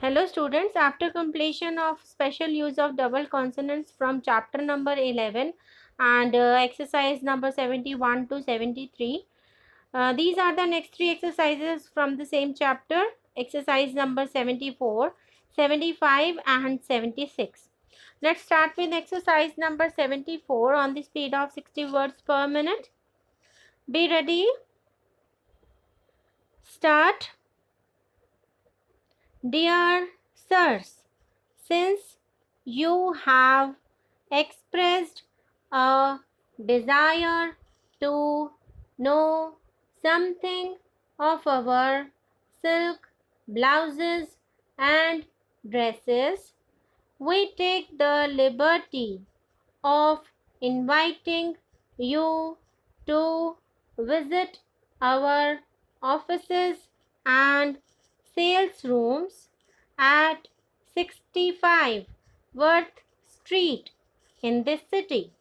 Hello students, after completion of special use of double consonants from chapter number 11 and exercise number 71 to 73, these are the next three exercises from the same chapter, exercise number 74, 75 and 76. Let's start with exercise number 74 on the speed of 60 words per minute. Be ready. Start. Dear sirs, since you have expressed a desire to know something of our silk blouses and dresses, we take the liberty of inviting you to visit our offices and sales rooms at 65 Worth Street in this city.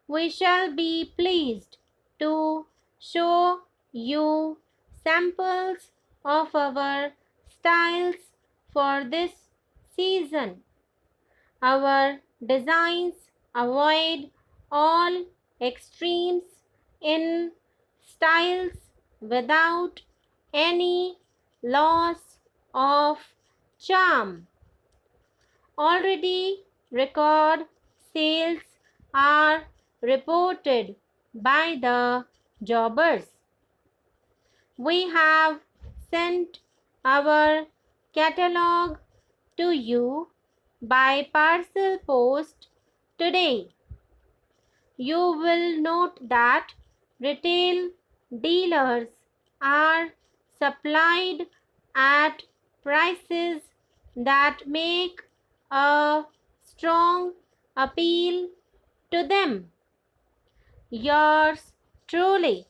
We shall be pleased to show you samples of our styles for this season. Our designs avoid all extremes in styles without any loss of charm. Already record sales are reported by the jobbers. We have sent our catalog to you by parcel post today. You will note that retail dealers are supplied at prices that make a strong appeal to them. Yours truly.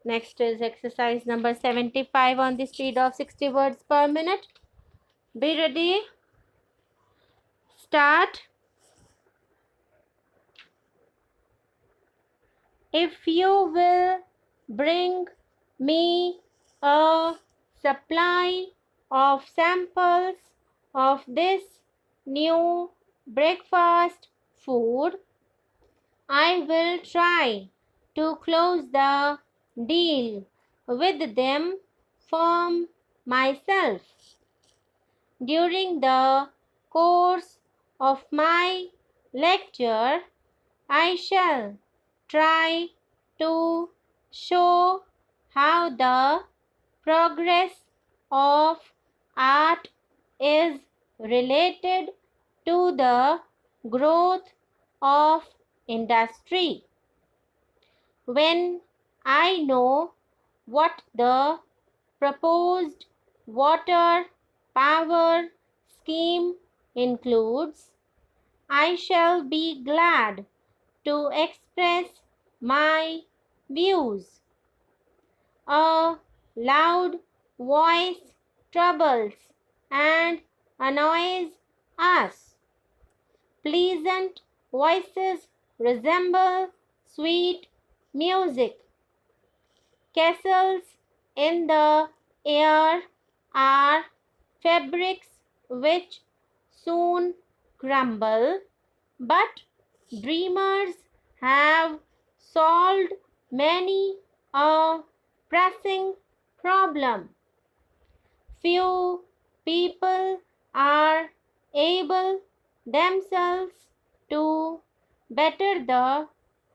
Next is exercise number 75 on the speed of 60 words per minute. Be ready. Start. If you will bring me a supply of samples of this new breakfast food, I will try to close the deal with them for myself. During the course of my lecture, I shall try to show how the progress of art is related to the growth of industry. When I know what the proposed water power scheme includes, I shall be glad to express my views. A loud voice troubles and annoys us. Pleasant voices resemble sweet music. Castles in the air are fabrics which soon crumble, but dreamers have solved many a pressing problem. Few people are able themselves to better the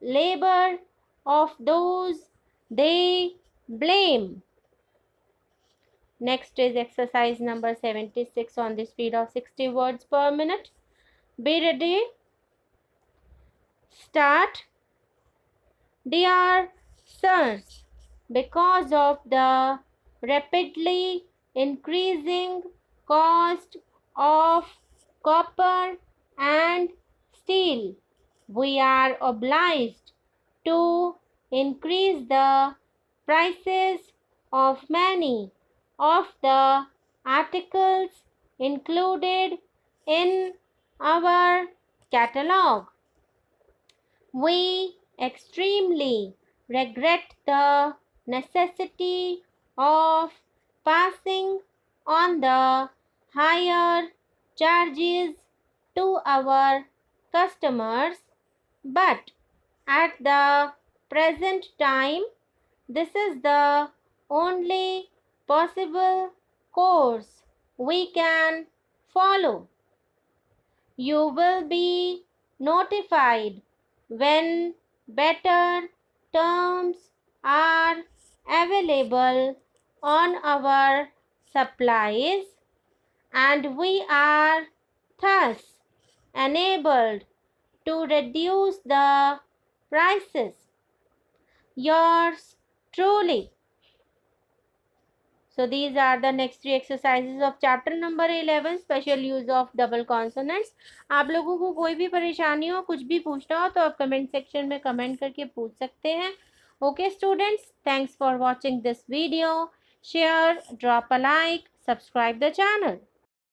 labor of those they blame. Next is exercise number 76 on the speed of 60 words per minute. Be ready. Start. Dear sirs, because of the rapidly increasing cost of copper and steel, we are obliged to increase the prices of many of the articles included in our catalog. We extremely regret the necessity of passing on the higher charges to our customers, but at the present time, this is the only possible course we can follow. You will be notified when better terms are available on our supplies, and we are thus enabled to reduce the prices. Yours truly. So these are the next three exercises of chapter number 11, special use of double consonants. आप लोगों को कोई भी परेशानी हो, कुछ भी पूछना हो तो आप कमेंट सेक्शन में कमेंट करके पूछ सकते हैं. Okay students, thanks for watching this video. Share, drop a like, subscribe the channel.